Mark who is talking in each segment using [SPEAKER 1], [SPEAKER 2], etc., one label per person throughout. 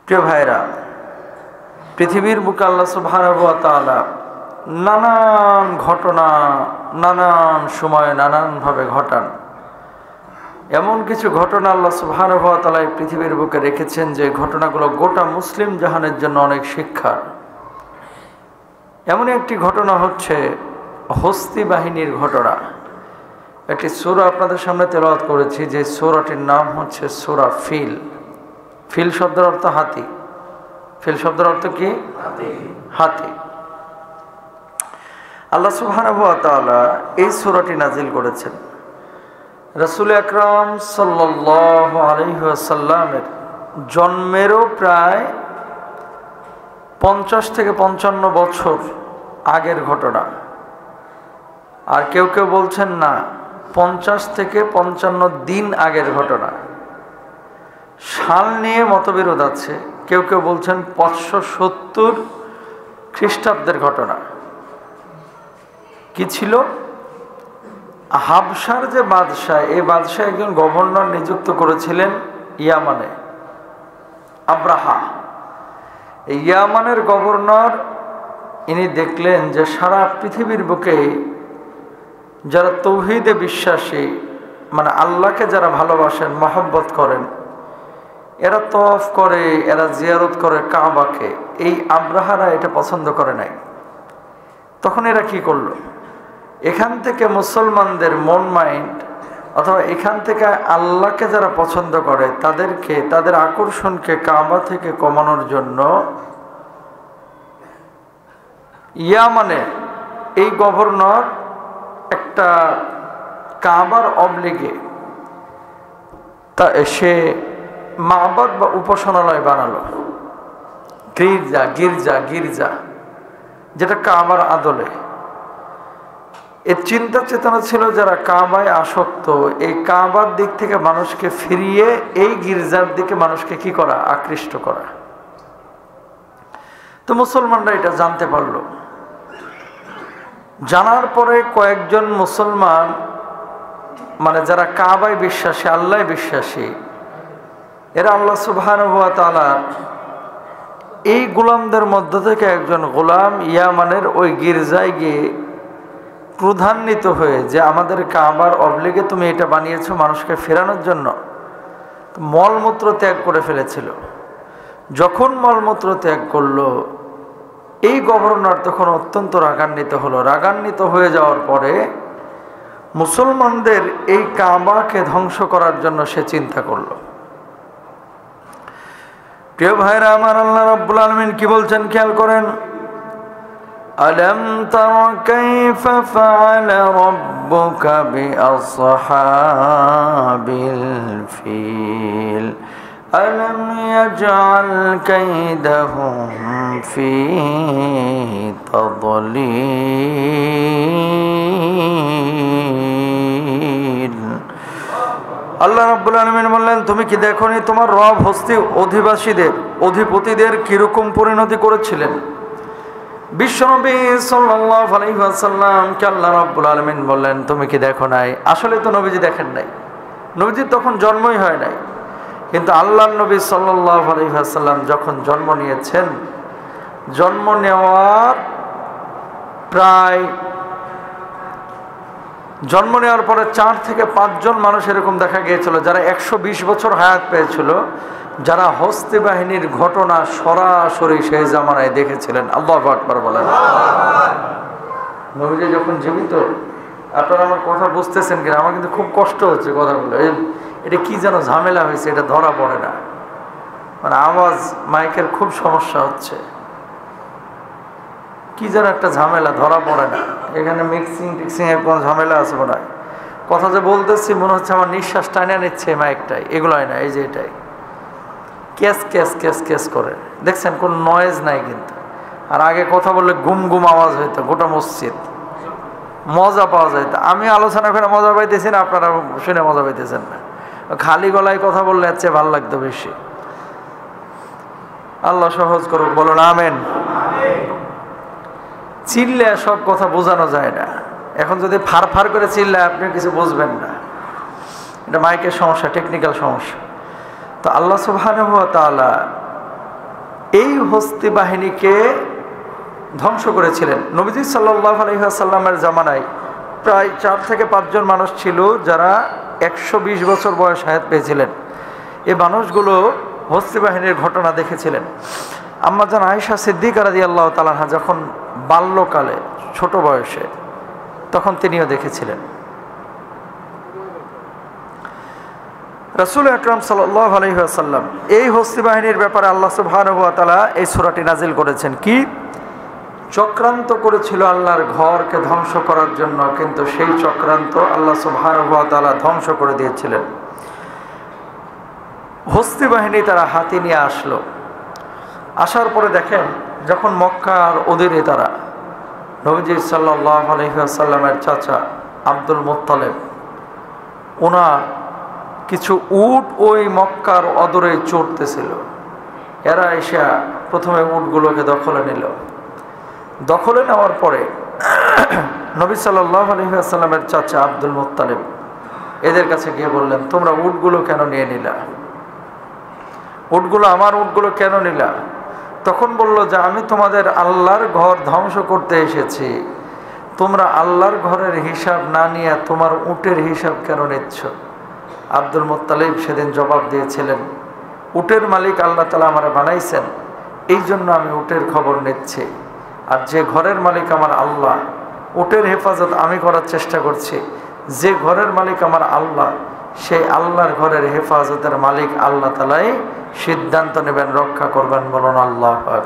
[SPEAKER 1] প্রিয় ভাইরা, পৃথিবীর বুকে আল্লাহ সুবহানাহু ওয়া তাআলা নানান ঘটনা নানান সময়ে নানানভাবে ঘটান। এমন কিছু ঘটনা আল্লাহ সুবহানাহু ওয়া তাআলা এই পৃথিবীর বুকে রেখেছেন যে ঘটনাগুলো গোটা মুসলিম জাহানের জন্য অনেক শিক্ষার। এমন একটি ঘটনা হচ্ছে হস্তি বাহিনীর ঘটনা। একটি সূরা আপনাদের সামনে তেলাওয়াত করেছি, যে সূরাটির নাম হচ্ছে সূরা ফিল। ফিল শব্দের অর্থ হাতি। ফিল শব্দের অর্থ কি? হাতি। আল্লাহ সুবহানাহু ওয়া তাআলা এই সূরাটি নাজিল করেছেন রাসূল আকরাম সাল্লাল্লাহু আলাইহি ওয়াসাল্লামের জন্মেরও প্রায় 50 থেকে 55 বছর আগের ঘটনা। আর কেউ কেউ বলছেন না, 50 থেকে 55 দিন আগের ঘটনা। সাল নিয়ে মতবিরোধ আছে। কেউ কেউ বলছেন 570 খ্রিস্টাব্দের ঘটনা। কি ছিল? হাবশার যে বাদশাহ, এই বাদশাহ একজন গভর্নর নিযুক্ত করেছিলেন ইয়ামানে, আব্রাহা। এই ইয়ামানের গভর্নর ইনি দেখলেন যে সারা পৃথিবীর বুকে যারা তৌহিদে বিশ্বাসী, মানে আল্লাহকে যারা ভালোবাসেন, মহব্বত করেন, এরা তওয়াফ করে, এরা জিয়ারত করে কাবাকে। এই আব্রাহারা এটা পছন্দ করে নাই। তখন এরা কি করলো? এখান থেকে মুসলমানদের মন মাইন্ড, অথবা এখান থেকে আল্লাহকে যারা পছন্দ করে তাদেরকে, তাদের আকর্ষণকে কাবা থেকে কমানোর জন্য ইয়ামানে এই গভর্নর একটা কাবার অবলিগে তা সে মাবাদ বা উপাসনালয় বানালো। গির্জা গির্জা গির্জা যেটা কাবার আদলে। এর চিন্তা চেতনা ছিল যারা কাবায় আসক্ত, এই কাবার দিক থেকে মানুষকে ফিরিয়ে এই গির্জার দিকে মানুষকে কি করা? আকৃষ্ট করা। তো মুসলমানরা এটা জানতে পারলো। জানার পরে কয়েকজন মুসলমান, মানে যারা কাবায় বিশ্বাসী, আল্লাহ বিশ্বাসী, এরা আল্লাহ সুবহানাহু ওয়া তাআলার এই গোলামদের মধ্য থেকে একজন গোলাম ইয়ামানের ওই গির্জায় গিয়ে ক্রোধান্বিত হয়ে, যে আমাদের কাবার অবলিগে তুমি এটা বানিয়েছো মানুষকে ফেরানোর জন্য, মলমূত্র ত্যাগ করে ফেলেছিল। যখন মলমূত্র ত্যাগ করলো, এই গভর্নর তখন অত্যন্ত রাগান্বিত হলো। রাগান্বিত হয়ে যাওয়ার পরে মুসলমানদের এই কাবাকে ধ্বংস করার জন্য সে চিন্তা করলো। প্রিয় ভাইরা আমার, আল্লাহ রাব্বুল আলামিন কি বলছেন খেয়াল করেন। আলাম তারা কাইফা ফাআলা রাব্বুকা বিআসহাবিল ফিল আলাম ইয়াজআল কাইদাহুম ফি তাদলিল। আল্লাহ রাব্বুল আলামিন বললেন, তুমি কি দেখোনি তোমার রব হস্তি অধিবাসীদের, অধিপতিদের কিরকম পরিণতি করেছিলেন? বিশ্বনবী সাল্লাল্লাহু আলাইহি ওয়াসাল্লামকে আল্লাহ রাব্বুল আলামিন বললেন, তুমি কি দেখো নাই? আসলে তো নবীজি দেখেন নাই, নবীজির তখন জন্মই হয় নাই। কিন্তু আল্লাহর নবী সাল্লাল্লাহু আলাইহি ওয়াসাল্লাম যখন জন্ম নিয়েছেন, জন্ম নেওয়ার পরে 4 থেকে 5 জন মানুষ এরকম দেখা গিয়েছিল যারা 120 বছর হায়াত পেয়েছিল, যারা হস্তি বাহিনীর ঘটনা সরাসরি সেই জামানায় দেখেছিলেন। আল্লাহু আকবার বলেন। নবীজি যখন জীবিত, আপনারা আমার কথা বুঝতেছেন কিনা? আমার কিন্তু খুব কষ্ট হচ্ছে কথাগুলো। এটা কি যেন ঝামেলা হয়েছে, এটা ধরা পড়ে না। মানে আওয়াজ, মাইকের খুব সমস্যা হচ্ছে, কি যেন একটা ঝামেলা, ধরা পড়ে না। এখানে মিক্সিং টিক্সিং এর কোনো ঝামেলা আছে মনে হয়। কথা যে বলতেছি মনে হচ্ছে আমার নিঃশ্বাস টাইনা নিচ্ছে মাইকটাই। এগুলোই না, এই যে এটাই ক্যাস ক্যাস ক্যাস ক্যাস করে, দেখছেন কোন নয়েজ নাই কিন্তু। আর আগে কথা বললে গুম গুম আওয়াজ হইতো, গোটা মসজিদ মজা পাওয়া যেত। আমি আলোচনা করে মজা পাইতেছি না, আপনারা শুনে মজা পাইতেছেন না। খালি গলায় কথা বললে এর চেয়ে ভালো লাগতো বেশি। আল্লাহ সহজ করুক, বলুন আমেন। চিল্লে সব কথা বোঝানো যায় না। এখন যদি ফার ফার করে চিল্লায় আপনি কিছু বুঝবেন না। এটা মাইকের সমস্যা, টেকনিক্যাল সমস্যা। তো আল্লাহ সুবহানাহু ওয়া তাআলা এই হস্তি বাহিনীকে ধ্বংস করেছিলেন। নবীজি সাল্লাল্লাহু আলাইহি ওয়াসাল্লামের জামানায় প্রায় 4 থেকে 5 জন মানুষ ছিল যারা 120 বছর বয়স হায়াত পেয়েছিলেন। এই মানুষগুলো হস্তি বাহিনীর ঘটনা দেখেছিলেন। আম্মা জান আয়েশা সিদ্দিকা রাদিয়াল্লাহু তাআলা আনহা যখন বাল্যকালে ছোট বয়সে, তখন তিনিও দেখেছিলেন। রাসূল আকরাম সাল্লাল্লাহু আলাইহি ওয়াসাল্লাম এই হস্তি বাহিনীর ব্যাপারে আল্লাহ সুবহানাহু ওয়া তাআলা এই সূরাটি নাজিল করেছেন। কি চক্রান্ত করেছিল আল্লাহর ঘরকে ধ্বংস করার জন্য, কিন্তু সেই চক্রান্ত আল্লাহ সুবহানাহু ওয়া তাআলা ধ্বংস করে দিয়েছিলেন। হস্তি বাহিনী তারা হাতি নিয়ে আসলো। আসার পরে দেখেন যখন মক্কার অধীনে তারা, নবীজি সাল্লাল্লাহু আলাইহি ওয়াসাল্লামের চাচা আব্দুল মুত্তালিব, ওনার কিছু উট ওই মক্কার অদূরে চড়তেছিল। এরা এসে প্রথমে উটগুলোকে দখলে নিল। দখলে নেওয়ার পরে নবী সাল্লাল্লাহু আলাইহি ওয়াসাল্লামের চাচা আব্দুল মুত্তালিব এদের কাছে গিয়ে বললেন, তোমরা উটগুলো কেন নিয়ে নিলা? উটগুলো আমার উটগুলো কেন নিলা? তখন বলল যে আমি তোমাদের আল্লাহর ঘর ধ্বংস করতে এসেছি, তোমরা আল্লাহর ঘরের হিসাব না নিয়ে তোমার উটের হিসাব কেন নিচ্ছ? আব্দুল মুত্তালিব সেদিন জবাব দিয়েছিলেন, উটের মালিক আল্লাহ তাআলা আমারে বানাইছেন, এই জন্য আমি উটের খবর নিচ্ছি। আর যে ঘরের মালিক আমার আল্লাহ, উটের হেফাজত আমি করার চেষ্টা করছি। যে ঘরের মালিক আমার আল্লাহ, সেই আল্লাহর ঘরের হেফাজতের মালিক আল্লাহ তাআলাই সিদ্ধান্ত নেবেন, রক্ষা করবেন। বলুন আল্লাহু আকবার।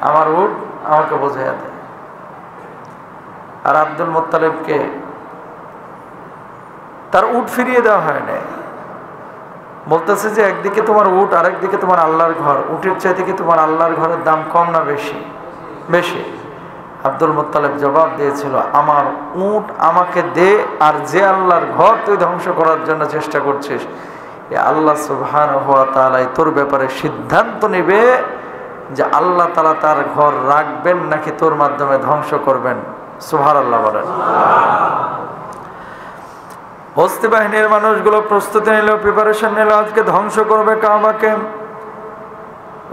[SPEAKER 1] আমার উট আমাকে বোঝাইয়া দেয়। আর আব্দুল মুত্তালিবকে তার উট ফিরিয়ে দেওয়া হয় না। বলতেছে যে একদিকে তোমার উট, আরেকদিকে তোমার আল্লাহর ঘর, উটের চাইতে কি তোমার আল্লাহর ঘরের দাম কম না বেশি? বেশি। আব্দুল মুত্তালিব জবাব দিয়েছিল, আমার উট আমাকে দে, আর যে আল্লাহর ঘর তুই ধ্বংস করার জন্য চেষ্টা করছিস, এ আল্লাহ সুবহানাহু ওয়া তাআলা তোর ব্যাপারে সিদ্ধান্ত নেবে যে আল্লাহ তাআলা তার ঘর রাখবেন নাকি তোর মাধ্যমে ধ্বংস করবেন। সুবহানাল্লাহ বলেন। হস্তি বাহিনীর মানুষগুলো প্রস্তুতি নিল, প্রিপারেশন নিল, আজকে ধ্বংস করবে কাবাকে।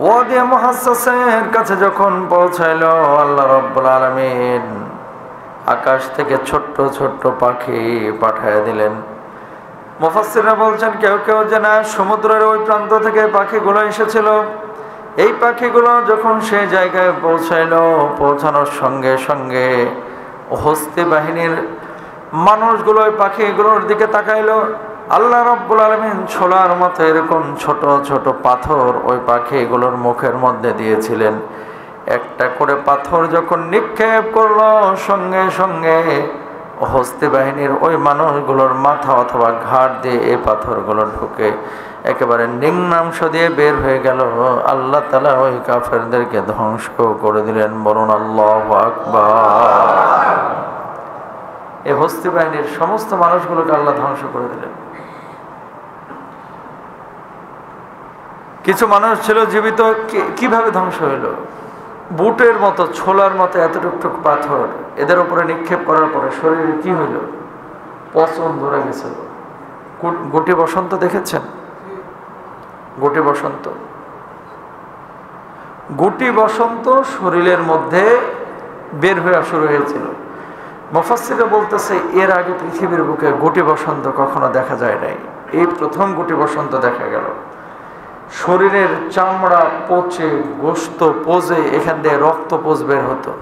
[SPEAKER 1] ওয়াদি মুহাসসাসের কাছে যখন পৌঁছাইল, আল্লাহ রাব্বুল আলামিন আকাশ থেকে ছোট্ট ছোট্ট পাখি পাঠিয়ে দিলেন। মুফাসসিররা বলছেন কেউ কেউ যে না, সমুদ্রের ওই প্রান্ত থেকে পাখিগুলো এসেছিল। এই পাখিগুলো যখন সেই জায়গায় পৌঁছাইল, পৌঁছানোর সঙ্গে সঙ্গে হস্তি বাহিনীর মানুষগুলো ওই পাখিগুলোর দিকে তাকাইলো। আল্লাহ রাব্বুল আলামিন ছোলার মতো এরকম ছোট ছোট পাথর ওই পাখিগুলোর মুখের মধ্যে দিয়েছিলেন। একটা করে পাথর যখন নিক্ষেপ করলো, সঙ্গে সঙ্গে হস্তি বাহিনীর ওই মানুষগুলোর মাথা অথবা ঘাট দিয়ে এই পাথরগুলো ঢুকে একেবারে নিম্নাংশ দিয়ে বের হয়ে গেল। আল্লাহ তাআলা ওই কাফেরদেরকে ধ্বংস করে দিলেন। বলুন আল্লাহু আকবার। এই হস্তি বাহিনীর সমস্ত মানুষগুলোকে আল্লাহ ধ্বংস করে দিলেন। কিছু মানুষ ছিল জীবিত, কিভাবে ধ্বংস হইল? বুটের মতো, ছোলার মতো এতটুকটুক পাথর এদের উপরে নিক্ষেপ করার পরে শরীরে কি হইল? পচন ধরে গেছিল। গুটি বসন্ত দেখেছেন? গুটি বসন্ত, গুটি বসন্ত শরীরের মধ্যে বের হয়ে শুরু হয়েছিল। মুফাসসিররা বলতেছে এর আগে পৃথিবীর বুকে গুটি বসন্ত কখনো দেখা যায় নাই, এই প্রথম গুটি বসন্ত দেখা গেল। শরীরের চামড়া পচে, গোশত পচে, এখান দিয়ে রক্ত পোষ বের হতো।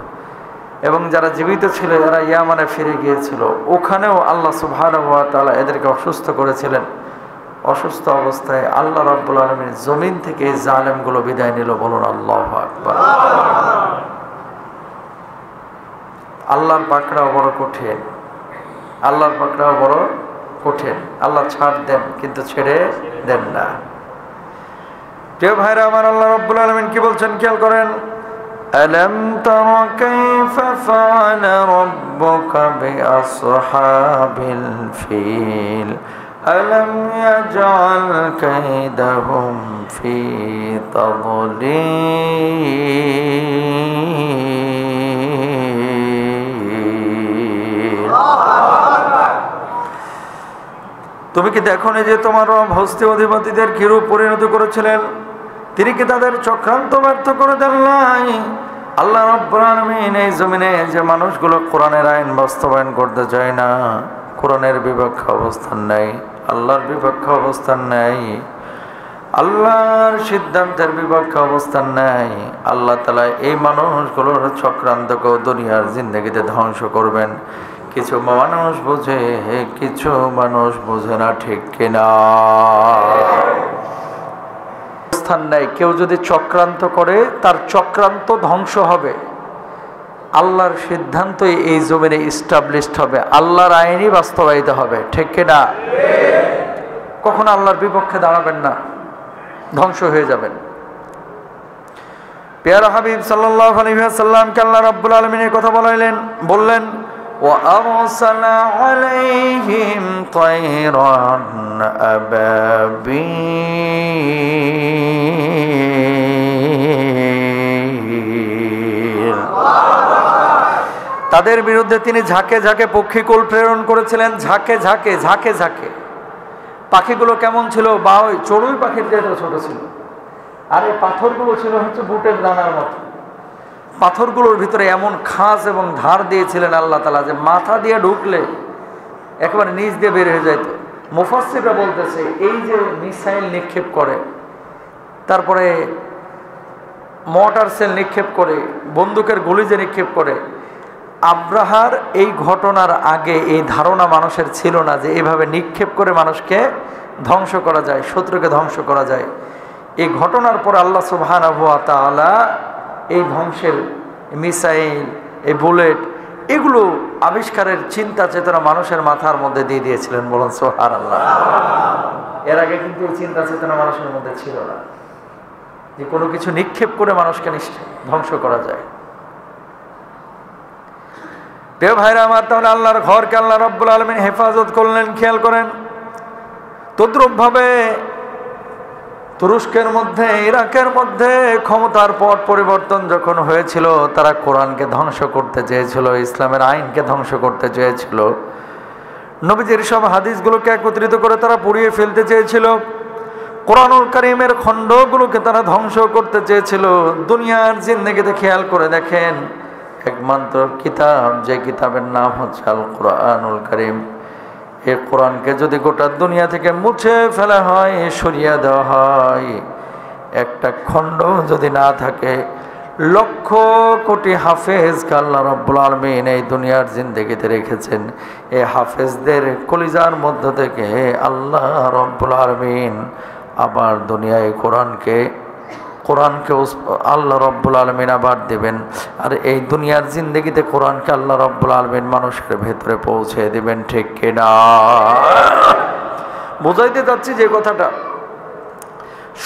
[SPEAKER 1] এবং যারা জীবিত ছিল এরা ইয়ামানে ফিরে গিয়েছিল, ওখানেও আল্লাহ সুবহানাহু ওয়া তাআলা এদেরকে অসুস্থ করেছিলেন। অসুস্থ অবস্থায় আল্লাহ রাব্বুল আলামিন জমিন থেকে এই জালেমগুলো বিদায় নিল। বলুন আল্লাহু আকবার। আল্লাহর পাকড়াও বড় কঠিন, আল্লাহর পাকড়াও বড় কঠিন। আল্লাহ ছাড় দেন কিন্তু ছেড়ে দেন না। প্রিয় ভাইরা আমার, আল্লাহ রাব্বুল আলামিন কি বলছেন খেয়াল করেন। আলাম তারা কাইফা ফাআলা রাব্বুকা বিআসহাবিল ফিল আলাম ইয়াজআল কাইদাহুম ফি তাদলিল। তুমি কি দেখো না যে তোমার রব হস্তি অধিপতিদের কিরূপ পরিণত করেছিলেন? তিনি কি তাদের চক্রান্ত ব্যর্থ করে দেন নাই? আল্লাহ রাব্বুল আলামিন এই জমিনে যে মানুষগুলো কোরআনের আইন বাস্তবায়ন করতে চায় না, কোরআনের বিপক্ষে অবস্থান নেয়, আল্লাহর বিপক্ষে অবস্থান নেয়, আল্লাহর সিদ্ধান্তের বিপক্ষে অবস্থান নেয়, আল্লাহ তাআলা এই মানুষগুলোর চক্রান্তকে দুনিয়ার জিন্দেগিতে ধ্বংস করবেন। কিছু মানুষ বোঝে, কিছু মানুষ বোঝে না, ঠিক কিনা? অবস্থান নেয়। কেউ যদি চক্রান্ত করে তার চক্রান্ত ধ্বংস হবে। আল্লাহর সিদ্ধান্তই এই জমিনে ইস্টাবলিশড হবে, আল্লাহর আইনই বাস্তবায়িত হবে, ঠিক কিনা? কখনো আল্লাহর বিপক্ষে দাঁড়াবেন না, ধ্বংস হয়ে যাবেন। পেয়ারা হাবিব সাল্লাল্লাহু আলাইহি ওয়াসাল্লামকে আল্লাহ রাব্বুল আলামিন এই কথা বললেন وَأَرْسَلَ عَلَيْهِمْ طَيْرًا أَبَابِيلَ। তাদের বিরুদ্ধে তিনি ঝাঁকে ঝাঁকে পক্ষীকুল প্রেরণ করেছিলেন, ঝাঁকে ঝাঁকে ঝাঁকে ঝাঁকে। পাখিগুলো কেমন ছিল? বা ওই চড়ুই পাখির চেয়ে ছোট ছিল। আর এই পাথরগুলো ছিল হচ্ছে বুটের দানার মতো। পাথরগুলোর ভিতরে এমন খাঁজ এবং ধার দিয়েছিলেন আল্লাহ তাআলা যে মাথা দিয়ে ঢুকলে একেবারে নিচ দিয়ে বের হয়ে যেত। মুফাসসিররা বলতেছে এই যে মিসাইল নিক্ষেপ করে, তারপরে মর্টার সেল নিক্ষেপ করে, বন্দুকের গুলি যে নিক্ষেপ করে, আব্রাহার এই ঘটনার আগে এই ধারণা মানুষের ছিল না যে এইভাবে নিক্ষেপ করে মানুষকে ধ্বংস করা যায়, শত্রুকে ধ্বংস করা যায়। এই ঘটনার পর আল্লাহ সুবহানাহু ওয়া তাআলা এই ধ্বংসের মিসাইল, এই বুলেট, এগুলো আবিষ্কারের চিন্তা চেতনা মানুষের মাথার মধ্যে দিয়ে দিয়েছিলেন। বলুন সুবহানাল্লাহ। এর আগে কিন্তু এই চিন্তা চেতনা মানুষের মধ্যে ছিল না যে কোনো কিছু নিক্ষেপ করে মানুষকে ধ্বংস করা যায়। প্রিয় ভাইরা আমার, তাহলে আল্লাহর ঘরকে আল্লাহ রাব্বুল আলামিন হেফাজত করলেন। খেয়াল করেন, তদ্রূপভাবে তুরস্কের মধ্যে, ইরাকের মধ্যে ক্ষমতার পট পরিবর্তন যখন হয়েছিল, তারা কোরআনকে ধ্বংস করতে চেয়েছিল, ইসলামের আইনকে ধ্বংস করতে চেয়েছিল, নবীজির সব হাদিসগুলোকে একত্রিত করে তারা পুড়িয়ে ফেলতে চেয়েছিল, কোরআনুল কারীমের খণ্ডগুলোকে তারা ধ্বংস করতে চেয়েছিল। দুনিয়ার জিন্দেগিতে খেয়াল করে দেখেন, একমাত্র কিতাব, যে কিতাবের নাম হচ্ছে আল কোরআনুল কারীম, এই কোরআনকে যদি গোটা দুনিয়া থেকে মুছে ফেলা হয়, সরিয়ে দেওয়া হয়, একটা খণ্ড যদি না থাকে, লক্ষ কোটি হাফেজকে আল্লাহ রাব্বুল আলামিন এই দুনিয়ার জিন্দেগিতে রেখেছেন। এই হাফেজদের কলিজার মধ্য থেকে আল্লাহ রাব্বুল আলামিন আবার দুনিয়ায় কোরআনকে আল্লাহ রাব্বুল আলামিন আবার দেবেন। আর এই দুনিয়ার জিন্দেগিতে কোরআনকে আল্লাহ রাব্বুল আলামিন মানুষের ভেতরে পৌঁছে দেবেন, ঠিক কিনা? বোঝাইতে চাচ্ছি যে কথাটা,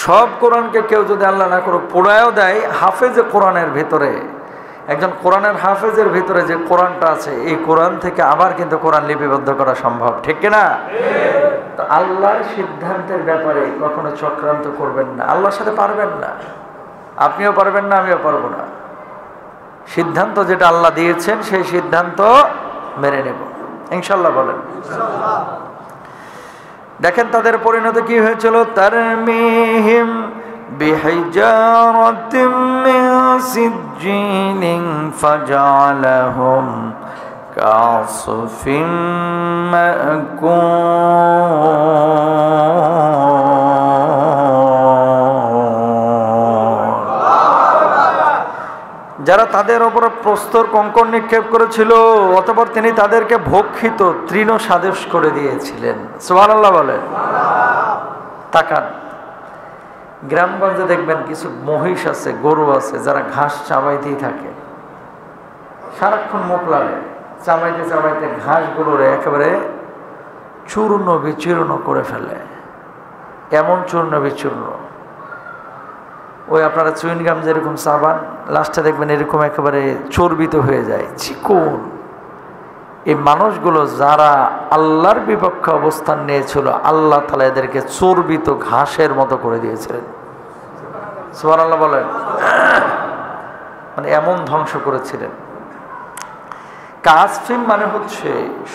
[SPEAKER 1] সব কোরআনকে কেউ যদি আল্লাহ না করে পোড়ায়ও দেয়, হাফেজে কোরআনের ভেতরে, একজন কোরআনের হাফেজের ভিতরে যে কোরআনটা আছে, এই কোরআন থেকে আবার কিন্তু কোরআন লিপিবদ্ধ করা সম্ভব, ঠিক কিনা? তো আল্লাহর সিদ্ধান্তের ব্যাপারে কখনো চক্রান্ত করবেন না, আল্লাহর সাথে পারবেন না, আপনিও পারবেন না, আমিও পারবো না। সিদ্ধান্ত যেটা আল্লাহ দিয়েছেন সেই সিদ্ধান্ত মেনে নেব ইনশাল্লাহ। বলেন দেখেন তাদের পরিণতি কি হয়েছিল। তারমিহিম বিহিজারাতিম মিন সিজ্জিলিন ফাজআলাহুম কাসফিন মাকুল। যারা তাদের ওপর প্রস্তর কঙ্কর নিক্ষেপ করেছিল, অতঃপর তিনি তাদেরকে ভক্ষিত তৃণ সাদেশ করে দিয়েছিলেন। সুবহানাল্লাহ বলেন। তাকান, গ্রামগঞ্জে দেখবেন কিছু মহিষ আছে, গরু আছে, যারা ঘাস চাবাইতেই থাকে, সারাক্ষণ মুখ লাগে, চাবাইতে চাবাইতে ঘাসগুলোরে একেবারে চূর্ণ বিচূর্ণ করে ফেলে। এমন চূর্ণ বিচূর্ণ, ওই আপনারা চুইনগাম যেরকম চাবান, লাস্টে দেখবেন এরকম একেবারে চর্বিত হয়ে যায়, চিকন। এই মানুষগুলো যারা আল্লাহর বিপক্ষে অবস্থান নিয়েছিল, আল্লাহ তাআলা এদেরকে চর্বিত ঘাসের মতো করে দিয়েছিলেন। সুবহানাল্লাহ বলেন। মানে এমন ধ্বংস করেছিলেন। কাসফিম মানে হচ্ছে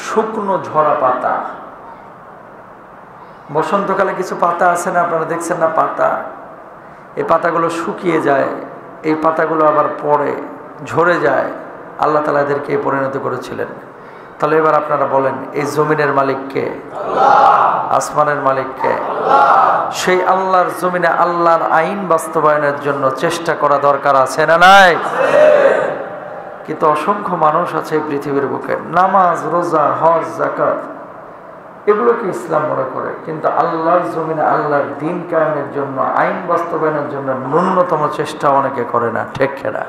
[SPEAKER 1] শুকনো ঝরা পাতা। বসন্তকালে কিছু পাতা আছে না, আপনারা দেখছেন না পাতা, এই পাতাগুলো শুকিয়ে যায়, এই পাতাগুলো আবার পড়ে ঝরে যায়। আল্লাহ তাআলা এদেরকে পরিণত করেছিলেন। তাহলে এবার আপনারা বলেন, এই জমিনের মালিক কে? আল্লাহ। আসমানের মালিক কে? আল্লাহ। সেই আল্লাহর জমিনে আল্লাহর আইন বাস্তবায়নের জন্য চেষ্টা করা দরকার আছে না নাই? কিন্তু অসংখ্য মানুষ আছে এই পৃথিবীর বুকে, নামাজ, রোজা, হজ, যাকাত এগুলোকে ইসলাম মনে করে, কিন্তু আল্লাহর জমিনে আল্লাহর দ্বীন কায়েমের জন্য, আইন বাস্তবায়নের জন্য ন্যূনতম চেষ্টা অনেকে করে না। ঠিক না?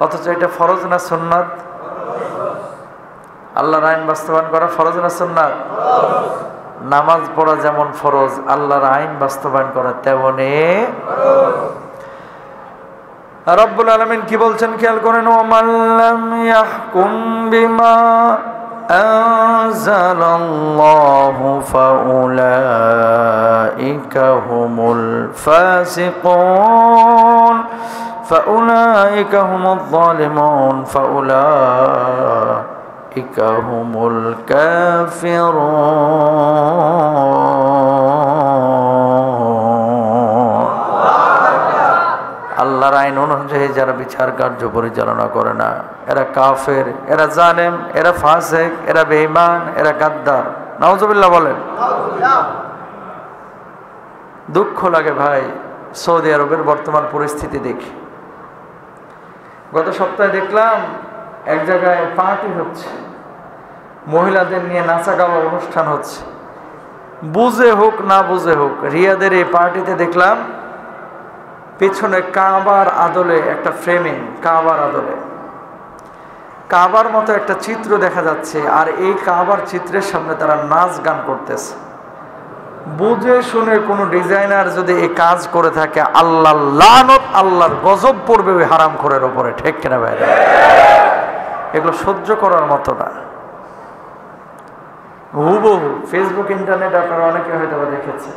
[SPEAKER 1] অথচ এটা ফরজ না সুন্নাত? আল্লাহর আইন বাস্তবায়ন করা ফরজ না সুন্নাত? নামাজ পড়া যেমন ফরজ, আল্লাহর আইন বাস্তবায়ন করা তেমনি ফরজ। রব্বুল আলামিন কি বলছেন খেয়াল করেন, ওয়ামান লাম ইয়াহকুম বিমা আনজালাল্লাহু ফাউলাইকা হুমুল ফাসিকুন ফাউলাইকা হুমুয যালিমুন ফাউলাইকা হুমুল কাফিরুন। আল্লাহর আইন অনুযায়ী যারা বিচার কার্য পরিচালনা করে না, এরা কাফের, এরা জালেম, এরা ফাসিক, এরা বেঈমান, এরা গাদ্দার। নাউজুবিল্লাহ বলেন। দুঃখ লাগে ভাই, সৌদি আরবের বর্তমান পরিস্থিতি দেখি। গত সপ্তাহে দেখলাম এক জায়গায় পার্টি হচ্ছে, মহিলাদের নিয়ে নাচা গাওয়া অনুষ্ঠান হচ্ছে। বুঝে হোক না বুঝে হোক, রিয়াদের এই পার্টিতে দেখলাম পেছনে কাবার আদলে একটা ফ্রেমিং, কাবার আদলে কাবার মতো একটা চিত্র দেখা যাচ্ছে, আর এই কাবার চিত্রের সামনে তারা নাচ গান করতেছে। বুঝে শুনে কোনো ডিজাইনার যদি এই কাজ করে থাকে, আল্লাহ লানত, আল্লাহর গজব পড়বে ওই হারামখোরের ওপরে। ঠিক কিনা ভাই? এগুলো সহ্য করার মতো না। হুবহু ফেসবুক, ইন্টারনেট আপনারা অনেকে হয়তো দেখেছেন,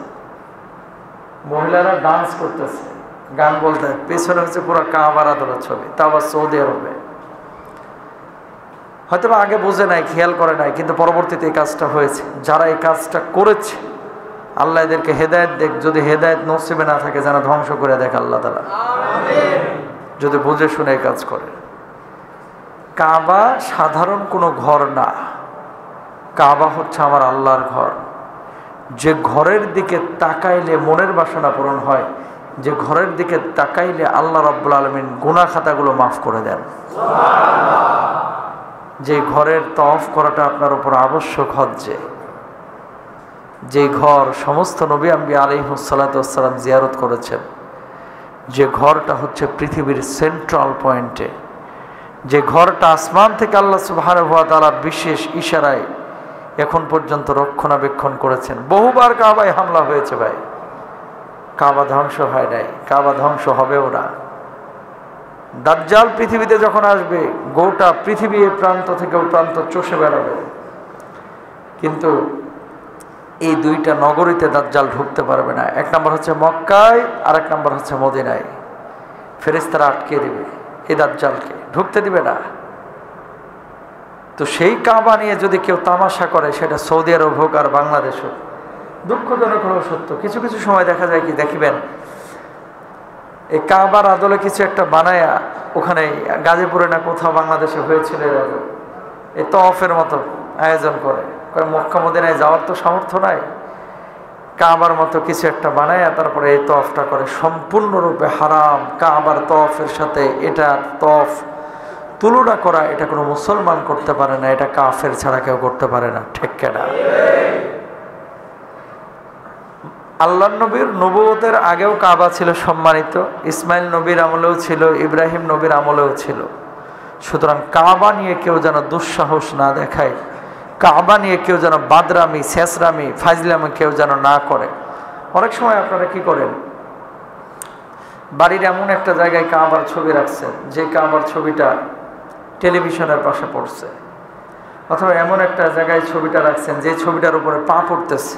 [SPEAKER 1] মহিলারা ডান্স করতেছে, গান বলতে, পেছনে হচ্ছে পুরো কাবার আদলের ছবি, তা আবার সৌদি আরবে। হয়তো আগে বুঝে নাই, খেয়াল করে নাই, কিন্তু পরবর্তীতে এই কাজটা হয়েছে। যারা এই কাজটা করেছে, আল্লাহ এদেরকে হেদায়েত দেখ, যদি হেদায়েত নসিবে না থাকে যেন ধ্বংস করে দেখ আল্লাহ তাআলা, যদি বুঝে শুনে এই কাজ করে। কাবা সাধারণ কোনো ঘর না, কাবা হচ্ছে আমার আল্লাহর ঘর। যে ঘরের দিকে তাকাইলে মনের বাসনা পূরণ হয়, যে ঘরের দিকে তাকাইলে আল্লাহ রাব্বুল আলামিন গুনাহ খাতাগুলো মাফ করে দেন। যে ঘরের তওয়াফ করাটা আপনার উপর আবশ্যক হজ্জে, যে ঘর সমস্ত নবী আম্বিয়া আলাইহিস সালাতু ওয়াস সালাম জিয়ারত করেছেন, যে ঘরটা হচ্ছে পৃথিবীর সেন্ট্রাল পয়েন্টে, যে ঘরটা আসমান থেকে আল্লাহ সুবহানাহু ওয়া তাআলা বিশেষ ইশারায় এখন পর্যন্ত রক্ষণাবেক্ষণ করেছেন। বহুবার কাবায় হামলা হয়েছে ভাই, কাবা ধ্বংস হয় নাই, কাবা ধ্বংস হবেও না। দাজ্জাল পৃথিবীতে যখন আসবে, গোটা পৃথিবী এই প্রান্ত থেকে ওই প্রান্ত চষে বেড়াবে, কিন্তু এই দুইটা নগরীতে দাজ্জাল ঢুকতে পারবে না। এক নম্বর হচ্ছে মক্কায়, আর এক নম্বর হচ্ছে মদিনায়। ফেরেশতারা আটকে দেবে, এই দাজ্জালকে ঢুকতে দিবে না। তো সেই কাবা নিয়ে যদি কেউ তামাশা করে, সেটা সৌদি আরব হোক আর বাংলাদেশ হোক, দুঃখজনক হলেও সত্য। কিছু কিছু সময় দেখা যায় কি, দেখিবেন এই কাবার আদলে কিছু একটা বানায়া, ওখানে গাজীপুরে না কোথাও বাংলাদেশে হয়েছিল, এই তওয়াফের মতো আয়োজন করে। মক্কা মদিনায় যাওয়ার তো সামর্থ্য নাই, কাবার মতো কিছু একটা বানায়া তারপরে এই তওয়াফটা করে। সম্পূর্ণরূপে হারাম। কাবার তওয়াফের সাথে এটা তওয়াফ তুলনা করা, এটা কোনো মুসলমান করতে পারে না, এটা কাফের ছাড়া কেউ করতে পারে না। ঠিক কিনা? আল্লাহর নবীর নবুয়তের আগেও কাবা ছিল সম্মানিত, ইসমাইল নবীর আমলেও ছিল, ইব্রাহিম নবীর আমলেও ছিল। সুতরাং কাবা নিয়ে কেউ যেন দুঃসাহস না দেখায়, কাবা নিয়ে কেউ যেন বাদরামি, শেষরামি, ফাজলামি কেউ যেন না করে। অনেক সময় আপনারা কি করেন, বাড়ির এমন একটা জায়গায় কাবার ছবি রাখছেন, যে কাবার ছবিটা টেলিভিশনের পাশে পড়ছে, অথবা এমন একটা জায়গায় ছবিটা রাখছেন যে ছবিটার উপরে পা পড়তেছে,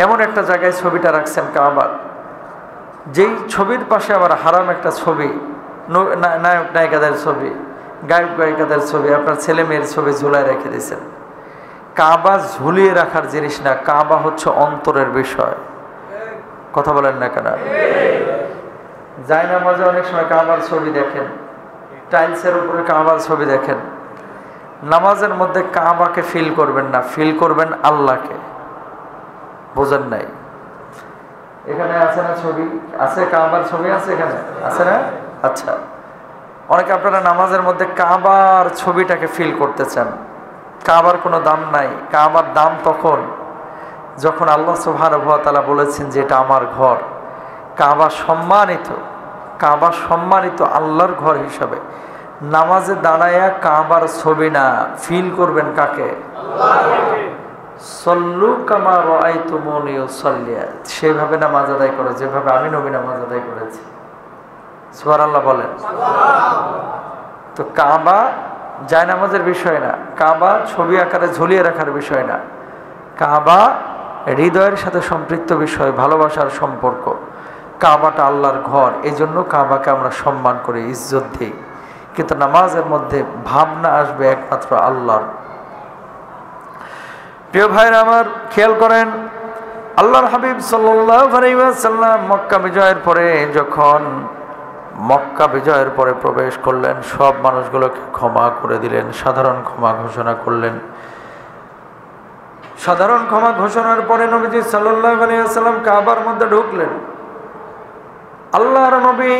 [SPEAKER 1] এমন একটা জায়গায় ছবিটা রাখছেন কাবার, যেই ছবির পাশে আবার হারাম একটা ছবি, নায়ক নায়িকাদের ছবি, গায়ক গায়িকাদের ছবি, আপনার ছেলে মেয়ের ছবি ঝুলায় রেখে দিয়েছেন। কাবা ঝুলিয়ে রাখার জিনিস না, কাবা হচ্ছে অন্তরের বিষয়। কথা বলেন না কেন? জায়নামাজে অনেক সময় কাবার ছবি দেখেন, টাইলসের উপরে কাবার ছবি দেখেন। নামাজের মধ্যে কাবাকে ফিল করবেন না, ফিল করবেন আল্লাহকে। বোঝেন নাই? এখানে আছে না ছবি? আছে, কাবার ছবি আছে এখানে, আছে না? আচ্ছা, অনেকে আপনারা নামাজের মধ্যে কাবার ছবিটাকে ফিল করতে চান। কাবার কোনো দাম নাই। কাবার দাম তখন যখন আল্লাহ সুবহানাহু ওয়া তাআলা বলেছেন যে এটা আমার ঘর। কাবা সম্মানিত, কাবা সম্মানিত আল্লাহর ঘর হিসাবে নামাজে দাঁড়ায়া কাবার ছবি না, ফিল করবেন কাকে? আল্লাহকে। সল্লু কামা রাআইতুমুনি উসাল্লি, সেভাবে নামাজ আদায় করো যেভাবে আমি নবী নামাজ আদায় করেছি। সুবহানাল্লাহ বলেন। তো কাবা জায়নামাজের বিষয় না, কাবা ছবি আকারে ঝুলিয়ে রাখার বিষয় না, কাবা হৃদয়ের সাথে সম্পৃক্ত বিষয়, ভালোবাসার সম্পর্ক। কাবাটা আল্লাহর ঘর, এই জন্য কাবাকে আমরা সম্মান করি, ইজ্জত দিই। কিন্তু নামাজের মধ্যে ভাবনা আসবে একমাত্র আল্লাহর। প্রিয় ভাইরা আমার, খেয়াল করেন, আল্লাহর হাবিব সাল্লাল্লাহু আলাইহি ওয়াসাল্লাম মক্কা বিজয়ের পরে, যখন মক্কা বিজয়ের পরে প্রবেশ করলেন, সব মানুষগুলোকে ক্ষমা করে দিলেন, সাধারণ ক্ষমা ঘোষণা করলেন। সাধারণ ক্ষমা ঘোষণার পরে নবীজি সাল্লাল্লাহু আলাইহি ওয়াসাল্লাম কাবার মধ্যে ঢুকলেন। আল্লাহর নবী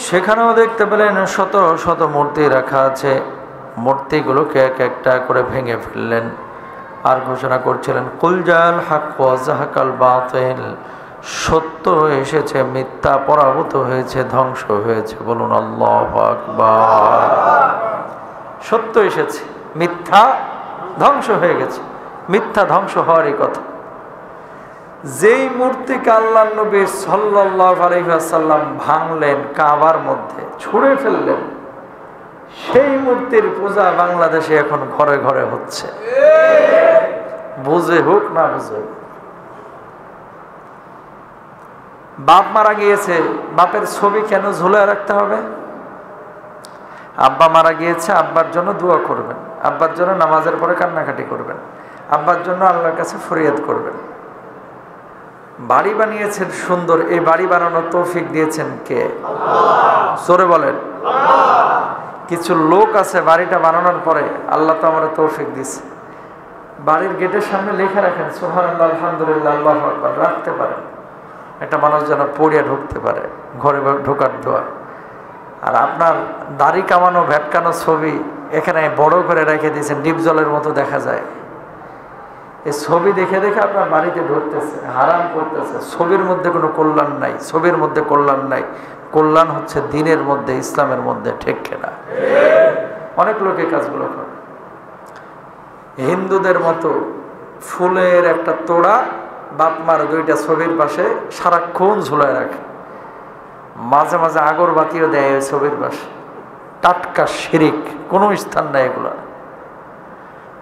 [SPEAKER 1] সেখানেও দেখতে পেলেন শত শত মূর্তি রাখা আছে। মূর্তিগুলোকে এক একটা করে ভেঙে ফেললেন আর ঘোষণা করছিলেন, কুল জাল হক ওয়া যাহাকাল বাতিল, সত্য এসেছে, মিথ্যা পরাভূত হয়েছে, ধ্বংস হয়েছে। বলুন আল্লাহু আকবার। সত্য এসেছে, মিথ্যা ধ্বংস হয়ে গেছে। মিথ্যা ধ্বংস হওয়ারই কথা। যেই মূর্তিকে আল্লাহর নবী সাল্লাল্লাহু আলাইহি ওয়াসাল্লাম ভাঙলেন, কাবার মধ্যে ছুঁড়ে ফেললেন, সেই মূর্তির পূজা বাংলাদেশে এখন ঘরে ঘরে হচ্ছে। বুঝে হোক না বুঝে। বাপ মারা গিয়েছে, বাপের ছবি কেন ঝুলে রাখতে হবে? আব্বা মারা গিয়েছে, আব্বার জন্য দোয়া করবেন, আব্বার জন্য নামাজের পরে কান্নাকাটি করবেন, আব্বার জন্য আল্লাহর কাছে ফরিয়াদ করবেন। বাড়ি বানিয়েছেন সুন্দর, এই বাড়ি বানানোর তৌফিক দিয়েছেন কে? আল্লাহ। জোরে বলেন। আল্লাহ। কিছু লোক আছে বাড়িটা বানানোর পরে, আল্লাহ তো আমার তৌফিক দিয়েছে, বাড়ির গেটের সামনে লেখা রাখেন সুবহানাল্লাহ, আলহামদুলিল্লাহ, আল্লাহু আকবার, রাখতে পারেন, একটা মানুষ যেন পড়িয়া ঢুকতে পারে, ঘরে ঢোকার দোয়া। আর আপনার দাড়ি কামানো ভেটকানো ছবি এখানে বড় করে রেখে দিয়েছেন, ডিপ জলের মতো দেখা যায়। এই ছবি দেখে দেখে আপনার বাড়িতে ঢুকতেছে, হারাম করতেছে। ছবির মধ্যে কোনো কল্যাণ নাই, ছবির মধ্যে কল্যাণ নাই। কল্যাণ হচ্ছে দিনের মধ্যে, ইসলামের মধ্যে, ঠিক কিনা? অনেক লোক এই কাজগুলো করে। হিন্দুদের মতো ফুলের একটা তোড়া বাপমার দুইটা ছবির পাশে সারাক্ষণ ঝুলায় রাখে, মাঝে মাঝে আগরবাতিও দেয় ওই ছবির পাশে। টাটকা শিরিক, কোনো স্থান নাই এগুলো।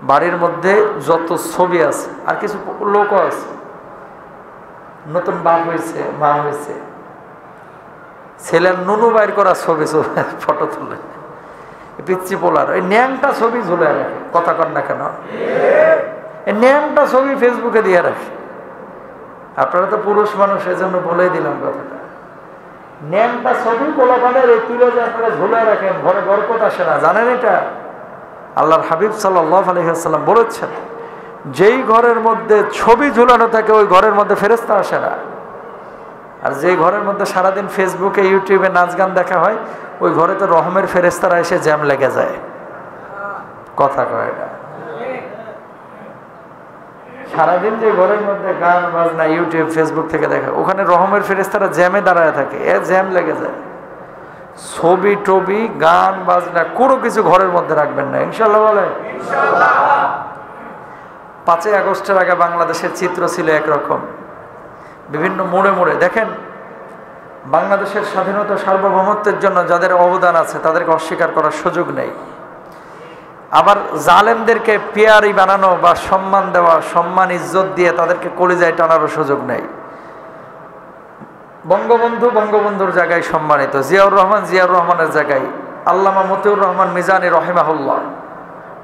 [SPEAKER 1] বাড়ির মধ্যে যত ছবি আছে, আর কিছু লোকও আছে, নতুন বাপ হয়েছে, মা হয়েছে, ছেলের নুনু বাইর করা ছবি ফটো তুলে, পিচ্ছি পোলার ওই ন্যাংটা ছবি ঝুলে রাখে। কথা কর না কেন? এই ন্যাংটা ছবি ফেসবুকে দিয়ে রাখে। আপনারা তো পুরুষ মানুষ, এজন্য বলেই দিলাম কথাটা। ন্যাংটা ছবি পোলাপানের এই তুলে যে আপনারা ঝুলে রাখেন, ঘরে বরকত আসে না, জানেন এটা? আল্লাহর হাবিব সাল্লাল্লাহু আলাইহি ওয়াসাল্লাম বলেছেন, যেই ঘরের মধ্যে ছবি ঝুলানো থাকে ওই ঘরের মধ্যে ফেরেশতা আসে না। আর যেই ঘরের মধ্যে সারাদিন ফেসবুকে ইউটিউবে নাচ গান দেখা হয়, ওই ঘরে তো রহমের ফেরেশতারা এসে জ্যাম লেগে যায়। কথা কয় না? সারাদিন যে ঘরের মধ্যে গান বাজনা ইউটিউব ফেসবুক থেকে দেখা, ওখানে রহমের ফেরেশতারা জ্যামে দাঁড়ায় থাকে, জ্যাম লেগে যায়। ছবি টবি গান বাজনা কোনো কিছু ঘরের মধ্যে রাখবেন না, ইনশাল্লাহ বলেন। 5ই আগস্টের আগে বাংলাদেশের চিত্র ছিল একরকম। বিভিন্ন মোড়ে মোড়ে দেখেন, বাংলাদেশের স্বাধীনতা সার্বভৌমত্বের জন্য যাদের অবদান আছে তাদেরকে অস্বীকার করার সুযোগ নেই। আবার জালেমদেরকে পিয়ারি বানানো বা সম্মান দেওয়া, সম্মান ইজ্জত দিয়ে তাদেরকে কলিজায় টানারও সুযোগ নেই। বঙ্গবন্ধু বঙ্গবন্ধুর জায়গায় সম্মানিত, জিয়াউর রহমান জিয়াউর রহমানের জায়গায়, আল্লামা মতিউর রহমান মিজানী রহিমাহুল্লাহ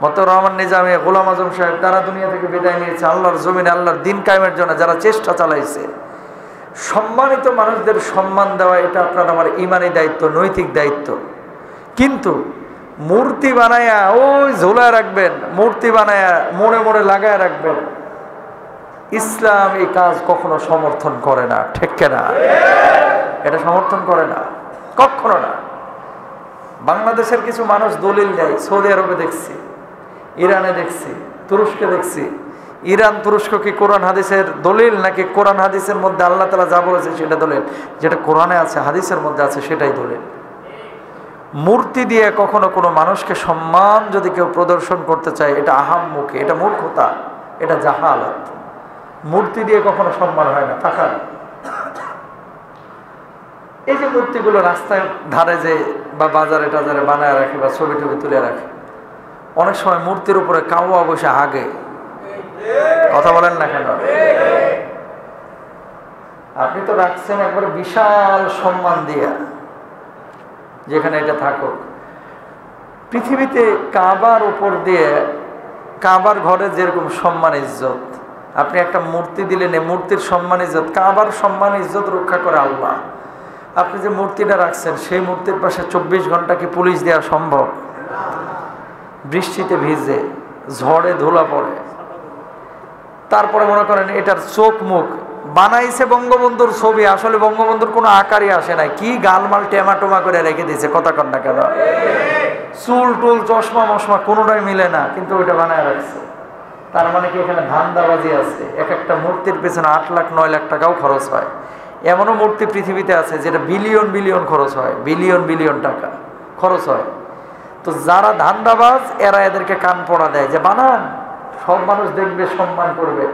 [SPEAKER 1] মতিউর রহমান নিজামী, গোলাম আজম সাহেব, তারা দুনিয়া থেকে বিদায় নিয়েছে। আল্লাহর জমিনে আল্লাহর দিন কায়েমের জন্য যারা চেষ্টা চালাইছে, সম্মানিত মানুষদের সম্মান দেওয়া এটা আপনার আমার ইমানি দায়িত্ব, নৈতিক দায়িত্ব। কিন্তু মূর্তি বানায়া ওই ঝোলায় রাখবেন, মূর্তি বানায়া মোড়ে মোড়ে লাগায় রাখবেন, ইসলাম এই কাজ কখনো সমর্থন করে না। ঠিক কিনা? এটা সমর্থন করে না, কখনো না। বাংলাদেশের কিছু মানুষ দলিল দেয়, সৌদি আরবে দেখছি, ইরানে দেখছি, তুরস্কে দেখছি। ইরান তুরস্ক কি কোরআন হাদিসের দলিল, নাকি কোরআন হাদিসের মধ্যে আল্লাহ তাআলা যা বলেছে সেটা দলিল? যেটা কোরআনে আছে, হাদিসের মধ্যে আছে, সেটাই দলিল। মূর্তি দিয়ে কখনো কোনো মানুষকে সম্মান যদি কেউ প্রদর্শন করতে চায়, এটা আহাম্মুখী, এটা মূর্খতা, এটা জাহালাত। মূর্তি দিয়ে কখনো সম্মান হয় না। থাকার এই যে মূর্তিগুলো রাস্তায় ধারে যে বা বাজারে টাজারে বানায় রাখে বা ছবি টবি তুলে রাখে, অনেক সময় মূর্তির উপরে কাউয়া বসে হাগে। কথা বলেন না কেন? আপনি তো রাখছেন একবার বিশাল সম্মান দিয়া, যেখানে এটা থাকুক। পৃথিবীতে কাবার উপর দিয়ে, কাবার ঘরে যেরকম সম্মান ইজ্জত, আপনি একটা মূর্তি দিলেন, এই মূর্তির সম্মান ইজ্জত, কাবার সম্মান ইজ্জত রক্ষা করে আল্লাহ। আপনি যে মূর্তিটা রাখছেন, সেই মূর্তির পাশে 24 ঘন্টা কি পুলিশ দেওয়া সম্ভব? বৃষ্টিতে ভিজে, ঝড়ে ধুলা পড়ে, তারপরে মনে করেন এটার চোখ মুখ বানাইছে বঙ্গবন্ধুর ছবি, আসলে বঙ্গবন্ধুর কোনো আকারই আসে নাই, কি গালমাল টেমা টোমা করে রেখে দিয়েছে। কথা কন না কেন? চুল টুল চশমা মশমা কোনোটাই মিলে না, কিন্তু ওইটা বানায় রাখছে। তার মানে কি এখানে ধান্দাবাজি আছে? এক একটা মূর্তির পেছনে 8 লাখ 9 লাখ টাকাও খরচ হয়। এমনও মূর্তি পৃথিবীতে আছে যেটা বিলিয়ন বিলিয়ন খরচ হয়, বিলিয়ন বিলিয়ন টাকা খরচ হয়। তো যারা ধান্দাবাজ, এরা এদেরকে কান পড়া দেয় যে বানান, সব মানুষ দেখবে, সম্মান করবে,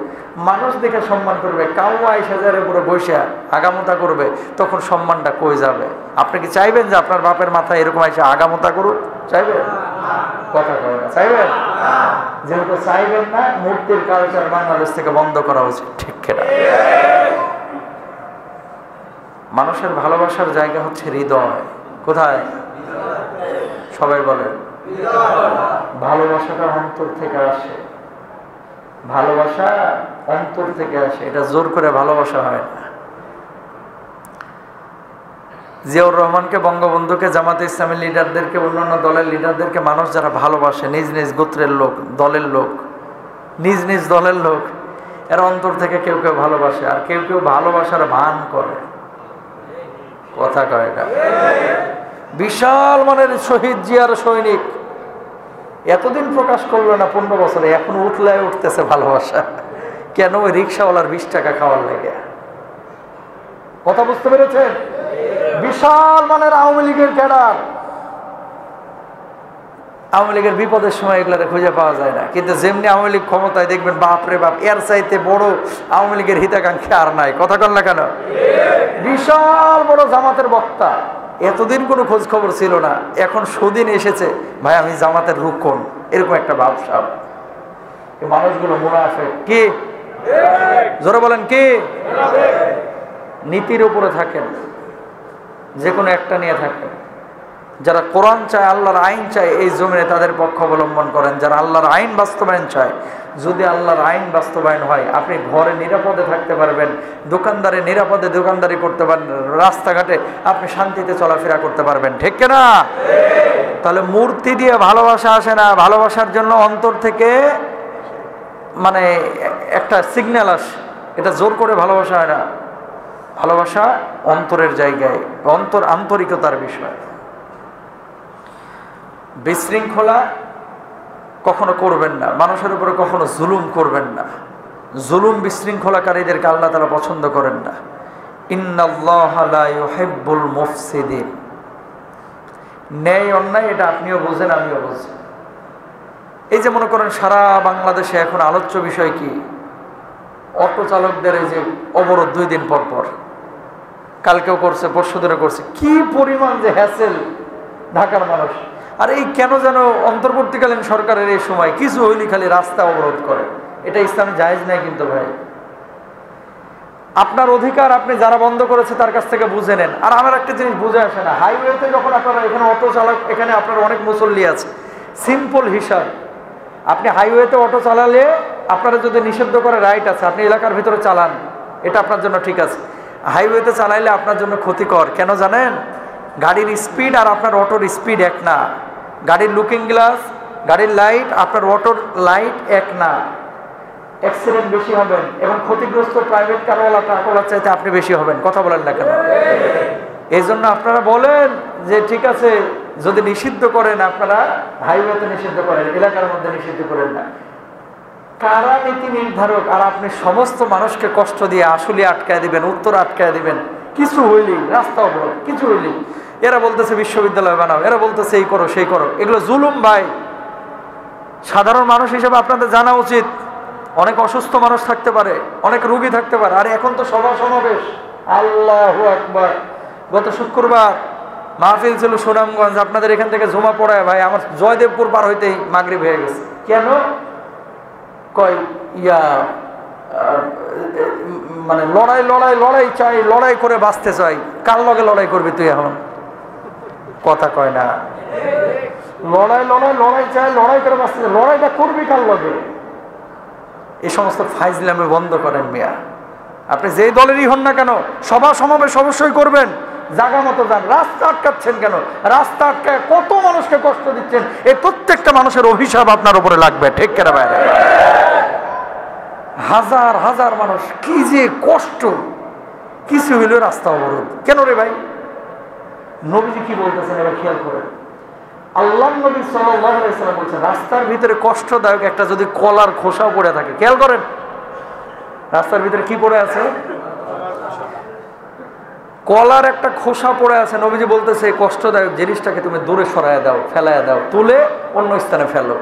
[SPEAKER 1] মানুষ দেখে সম্মান করবে। কাউয়া 20,000 উপরে বসে আগামতা করবে, তখন সম্মানটা কই যাবে? আপনি কি চাইবেন যে আপনার বাপের মাথায় এরকম এসে আগামতা করুক? চাইবেন? কথা কয় না, চাইবেন? যেহেতু চাইবেন না, মূর্তির কালচার বাংলাদেশ থেকে বন্ধ করা উচিত। ঠিক কিনা? মানুষের ভালোবাসার জায়গা হচ্ছে হৃদয়। কোথায়? সবাই বলেন। ভালোবাসাটা অন্তর থেকে আসে, ভালোবাসা অন্তর থেকে আসে, এটা জোর করে ভালোবাসা হয় না। জিয়াউর রহমানকে, বঙ্গবন্ধুকে, জামাতে ইসলামের লিডারদেরকে, অন্যান্য দলের লিডারদেরকে মানুষ যারা ভালোবাসে, নিজ নিজ গোত্রের লোক, দলের লোক, নিজ নিজ দলের লোক, এরা অন্তর থেকে কেউ কেউ ভালোবাসে, আর কেউ কেউ ভালোবাসার ভান করে। কথা কয় না? বিশাল মানের শহীদ জিয়ার সৈনিক এতদিন প্রকাশ করলো না, 15 বছরে, এখন উঠলায় উঠতেছে ভালোবাসা। কেন? ওই রিক্সাওয়ালার 20 টাকা খাওয়ার লাগে। কথা বুঝতে পেরেছেন? বিশাল মানের আওয়ামী লীগের ক্যাডার, আওয়ামী লীগের বিপদের সময় এগুলারে খুঁজে পাওয়া যায় না, কিন্তু যেমনি আওয়ামী লীগ ক্ষমতায়, দেখবেন বাপরে বাপ, এর চাইতে বড় আওয়ামী লীগের হিতাকাঙ্ক্ষী আর নাই। কথা কন না কেন? বিশাল বড় জামাতের বক্তা, এতদিন কোনো খোঁজ খবর ছিল না, এখন সুদিন এসেছে, ভাই আমি জামাতের রুকন, এরকম একটা ভাবসাব। এই মানুষগুলো মুনাফিক। কি? জোরে বলেন কি? নীতির উপরে থাকেন, যে কোনো একটা নিয়ে থাকেন। যারা কোরআন চায়, আল্লাহর আইন চায়, এই জমিনে তাদের পক্ষ অবলম্বন করেন। যারা আল্লাহর আইন বাস্তবায়ন চায়, যদি আল্লাহর আইন বাস্তবায়ন হয়, আপনি ঘরে নিরাপদে থাকতে পারবেন, দোকানদারে নিরাপদে দোকানদারি করতে পারবেন, রাস্তাঘাটে আপনি শান্তিতে চলাফেরা করতে পারবেন। ঠিক কিনা? তাহলে মূর্তি দিয়ে ভালোবাসা আসে না, ভালোবাসার জন্য অন্তর থেকে মানে একটা সিগন্যাল আসে, এটা জোর করে ভালোবাসা হয় না। ভালোবাসা অন্তরের জায়গায়, আন্তরিকতার বিষয়। বিশৃঙ্খলা কখনো করবেন না, মানুষের উপরে কখনো জুলুম করবেন না। জুলুম বিশৃঙ্খলাকারীদেরকে আল্লাহ তাআলা পছন্দ করেন না। ইন্নাল্লাহা লা ইউহিব্বুল মুফসিদিন। ন্যায় অন্যায় এটা আপনিও বোঝেন, আমিও বুঝি। এই যে মনে করেন সারা বাংলাদেশে এখন আলোচ্য বিষয় কি? অটো চালকদের এই যে অবরোধ 2 দিন পর পর, কালকেও করছে, পরশু দিনও করছে। কি পরিমাণ যে হ্যাসেল ঢাকার মানুষ। আর এই কেন যেন অন্তর্বর্তীকালীন সরকারের এই সময় কিছু হইলে খালি রাস্তা অবরোধ করে। এটা ইসলামে জায়েজ নাই কিন্তু ভাই। আপনার অধিকার আপনি যারা বন্ধ করেছে তার কাছ থেকে বুঝে নেন। আর আমার একটা জিনিস বুঝে আসে না, হাইওয়েতে যখন আপনারা, এখানে অটো চালক, এখানে আপনার অনেক মুসল্লি আছে, সিম্পল হিসাব, আপনি হাইওয়েতে অটো চালালে আপনারা যদি নিষিদ্ধ করে রাইট আছে, আপনি এলাকার ভিতরে চালান, এটা আপনার জন্য ঠিক আছে। হাইওয়েতে চালাইলে আপনার জন্য ক্ষতিকর। কেন জানেন? গাড়ির স্পিড আর আপনার অটোর স্পিড এক না। গাড়ির লুকিং গ্লাস, গাড়ির লাইট, আপনার অটোর লাইট এক না। অ্যাক্সিডেন্ট বেশি হবেন এবং ক্ষতিগ্রস্ত প্রাইভেট কারওয়ালা ট্রাকওয়ালার চাইতে আপনি বেশি হবেন। কথা বলেন না কেন? এই জন্য আপনারা বলেন যে ঠিক আছে, যদি নিষিদ্ধ করেন আপনারা হাইওয়েতে নিষিদ্ধ করেন, এলাকার মধ্যে নিষিদ্ধ করেন না। কারা নীতি নির্ধারক? আর আপনি সমস্ত মানুষকে কষ্ট দিয়ে আসলে আটকায় দিবেন, উত্তর আটকায় দিবেন। কিছু হইলি রাস্তা অবরোধ, কিছু হইলি এরা বলতেছে বিশ্ববিদ্যালয় বানাও, এরা বলতেছে এই করো সেই করো। এগুলো জুলুম ভাই। সাধারণ মানুষ হিসেবে আপনাদের জানা উচিত, অনেক অসুস্থ মানুষ থাকতে পারে, অনেক রোগী থাকতে পারে। আর এখন তো সভা সমাবেশ, আল্লাহু আকবার। গত শুক্রবার মাহফিল ছিল সুনামগঞ্জ, আপনাদের এখান থেকে জমা পড়ায় ভাই আমার জয়দেবপুর পার হইতেই মাগরিব হয়ে গেছে। কেন? কয় ইয়া মানে লড়াই লড়াই লড়াই চাই, লড়াই করে বাঁচতে চাই। কার লগে লড়াই করবি তুই? এখন কথা কয় না। লড়াই লড়াই লড়াই চাই, লড়াই করে বাঁচতে চাই, লড়াইটা করবি কার লগে? এই সমস্ত ফাইজলামি বন্ধ করেন মিয়া। আপনি যেই দলেরই হন না কেন, সভা সমাবেশ অবশ্যই করবেন, জায়গা মতো যান। রাস্তা আটকাচ্ছেন কেন? রাস্তা আটকায় কত মানুষকে কষ্ট দিচ্ছেন। এই প্রত্যেকটা মানুষের অভিশাপ আপনার উপরে লাগবে। ঠিক কেনা বাইরে হাজার হাজার মানুষ, কি যে কষ্ট। কিছু হইল রাস্তা অবরোধ কেন রে ভাই? নবীজি কি বলতেছেন এবার খেয়াল করেন। আল্লাহ নবী সাল্লাল্লাহু আলাইহি ওয়াসাল্লাম বলছেন, রাস্তার ভিতরে কষ্টদায়ক একটা যদি কলার খোসাও পড়ে থাকে, খেয়াল করেন রাস্তার ভিতরে কি পড়ে আছে? কলার একটা খোসা পড়ে আছে। নবীজি বলতেছে এই কষ্টদায়ক জিনিসটাকে তুমি দূরে সরাইয়া দাও, ফেলাইয়া দাও, তুলে অন্য স্থানে ফেলো।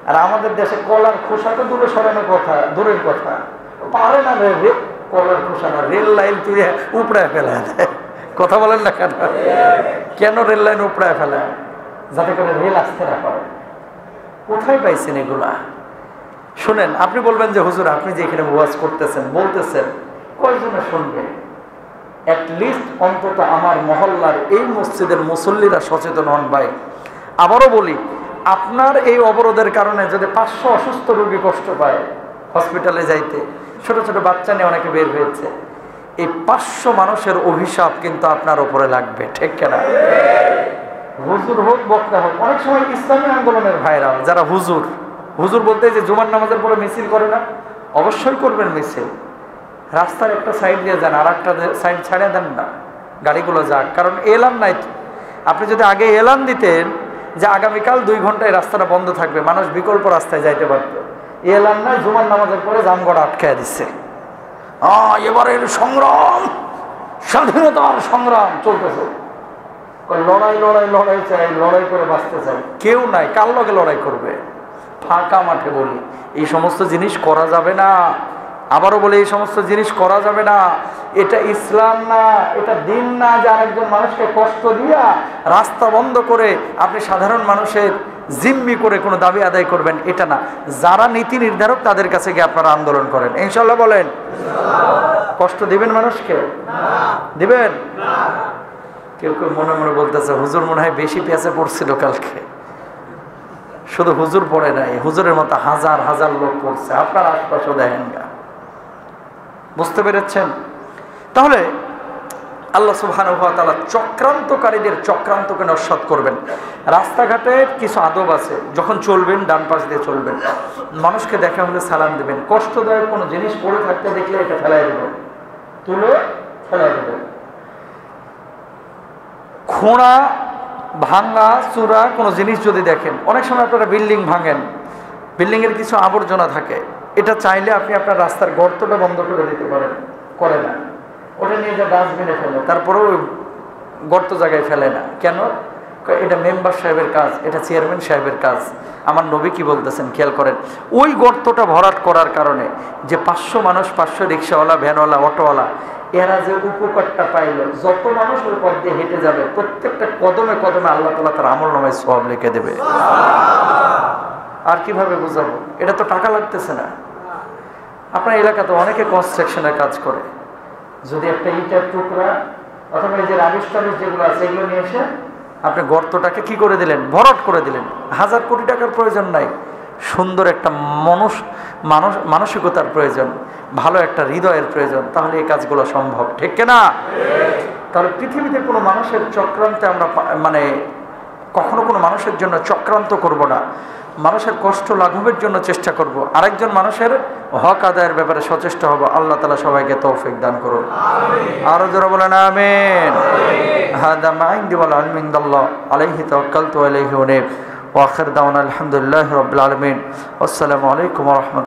[SPEAKER 1] আর আমাদের দেশে কলার খোসা তো দূরে সরানোর কথা, দূরের কথা, পারে না রে। কলার খোসা না, রেল লাইন তুলে উপড়ায় ফেলায় দেয়। কথা বলেন না কেন? কেন রেল লাইন উপড়ায় ফেলায়? যাতে করে রেল আসতে না পারে। কোথায় পাইছেন এগুলা? শুনেন, আপনি বলবেন যে হুজুর আপনি যে এখানে ওয়াজ করতেছেন বলতেছেন, কয়জনে শুনবে? অ্যাটলিস্ট অন্তত আমার মহল্লার এই মসজিদের মুসল্লিরা সচেতন হন ভাই। আবারও বলি, আপনার এই অবরোধের কারণে যদি 500 অসুস্থ রোগী কষ্ট পায় হসপিটালে যাইতে, ছোট ছোট বাচ্চা নিয়ে অনেকে বের হয়েছে, এই 500 মানুষের অভিশাপ কিন্তু আপনার উপরে লাগবে। ঠিক কেনা? হুজুর হোক, বক্তা হোক, অনেক সময় ইসলামী আন্দোলনের ভাইরা যারা হুজুর হুজুর বলতে যে জুমার নামাজের পরে মিছিল করে না, অবশ্যই করবেন মিছিল। রাস্তার একটা সাইড দিয়ে যান, আর একটা সাইড ছাড়িয়ে দেন না, গাড়িগুলো যাক। কারণ এলান নাই। আপনি যদি আগে এলান দিতেন যে আগামীকাল 2 ঘন্টায় রাস্তাটা বন্ধ থাকবে, মানুষ বিকল্প রাস্তায় যাইতে পারত। এলান নাই, জুমার নামাজের পরে জামগড় আটকায় দিচ্ছে। এবারের সংগ্রাম, স্বাধীনতার সংগ্রাম চলতেছে। লড়াই লড়াই লড়াই চাই, লড়াই করে বাঁচতে চাই। কেউ নাই, কার লগে লড়াই করবে? ফাঁকা মাঠে বলি এই সমস্ত জিনিস করা যাবে না। আবারও বলে এই সমস্ত জিনিস করা যাবে না। এটা ইসলাম না, এটা দিন না যে আরেকজন মানুষকে কষ্ট দিয়া রাস্তা বন্ধ করে আপনি সাধারণ মানুষের জিম্মি করে কোনো দাবি আদায় করবেন, এটা না। যারা নীতি নির্ধারক তাদের কাছে গিয়ে আপনারা আন্দোলন করেন। ইনশাল্লাহ বলেন। কষ্ট দিবেন মানুষকে? দিবেন? কেউ কেউ মনে মনে বলতেছে হুজুর মনে হয় বেশি পেঁচে পড়ছিল কালকে। শুধু হুজুর পড়ে নাই, হুজুরের মতো হাজার হাজার লোক পড়ছে। আপনার আশপাশও দেখেন গা। বুঝতে পেরেছেন? তাহলে আল্লাহ সুবহানাহু ওয়া তাআলা চক্রান্তকারীদের চক্রান্তকে নস্যাৎ করবেন। রাস্তাঘাটের কিছু আদব আছে, যখন চলবেন ডান পাশ দিয়ে চলবেন, মানুষকে দেখা হলে সালাম দেবেন। কষ্টদায়ক কোনো জিনিস পড়ে থাকতে দেখলে এটা ফেলাই দেবেন, তুলে ফেলাই দেবেন। খোঁড়া ভাঙা চূড়া কোনো জিনিস যদি দেখেন, অনেক সময় আপনারা বিল্ডিং ভাঙেন, বিল্ডিংয়ের কিছু আবর্জনা থাকে, এটা চাইলে আপনি আপনার রাস্তার গর্তটা বন্ধ করে দিতে পারেন, করে না, ওটা নিয়ে যা ডাস্টবিনে ফেলে, তারপরেও গর্ত জায়গায় ফেলে না। কেন? এটা মেম্বার সাহেবের কাজ, এটা চেয়ারম্যান সাহেবের কাজ। আমার নবী কি বলতেছেন খেয়াল করেন। ওই গর্তটা ভরাট করার কারণে যে 500 মানুষ, 500 রিক্সাওয়ালা, ভ্যানওয়ালা, অটোওয়ালা, এরা যে উপকারটা পাইল, যত মানুষ ওই পথ দিয়ে হেঁটে যাবে প্রত্যেকটা কদমে কদমে আল্লাহ তাআলা তার আমলনামায় সওয়াব লিখে দেবে। আর কিভাবে বুঝাবো? এটা তো টাকা লাগতেছে না। আপনার এলাকাতে অনেকে কনস্ট্রাকশনের কাজ করে, যদি একটা ইটের টুকরা অথবা এই যে রাবিশ টাবিশ যেগুলো আছে এগুলো নিয়ে এসে আপনি গর্তটাকে কি করে দিলেন? ভরাট করে দিলেন। 1000 কোটি টাকার প্রয়োজন নাই, সুন্দর একটা মানসিকতার প্রয়োজন, ভালো একটা হৃদয়ের প্রয়োজন, তাহলে এই কাজগুলো সম্ভব, ঠিক কিনা? তাহলে পৃথিবীতে কোনো মানুষের চক্রান্তে আমরা কখনো কোনো মানুষের জন্য চক্রান্ত করব না, মানুষের কষ্ট লাঘবের জন্য চেষ্টা করব, আরেকজন মানুষের হক আদায়ের ব্যাপারে সচেষ্ট হব। আল্লাহ তাআলা সবাইকে তৌফিক দান করুন। আরো জোরে বলেন আমিন। হাদা মা ইনদি ওয়াল ইলমু ইনদাল্লাহ আলাইহি তাওয়াক্কালতু ওয়া ইলাইহি উনীব ওয়া আখির দাওয়ানা আলহামদুলিল্লাহি রাব্বিল আলামিন। আসসালামু আলাইকুম ওয়া রাহমাতুল্লাহ।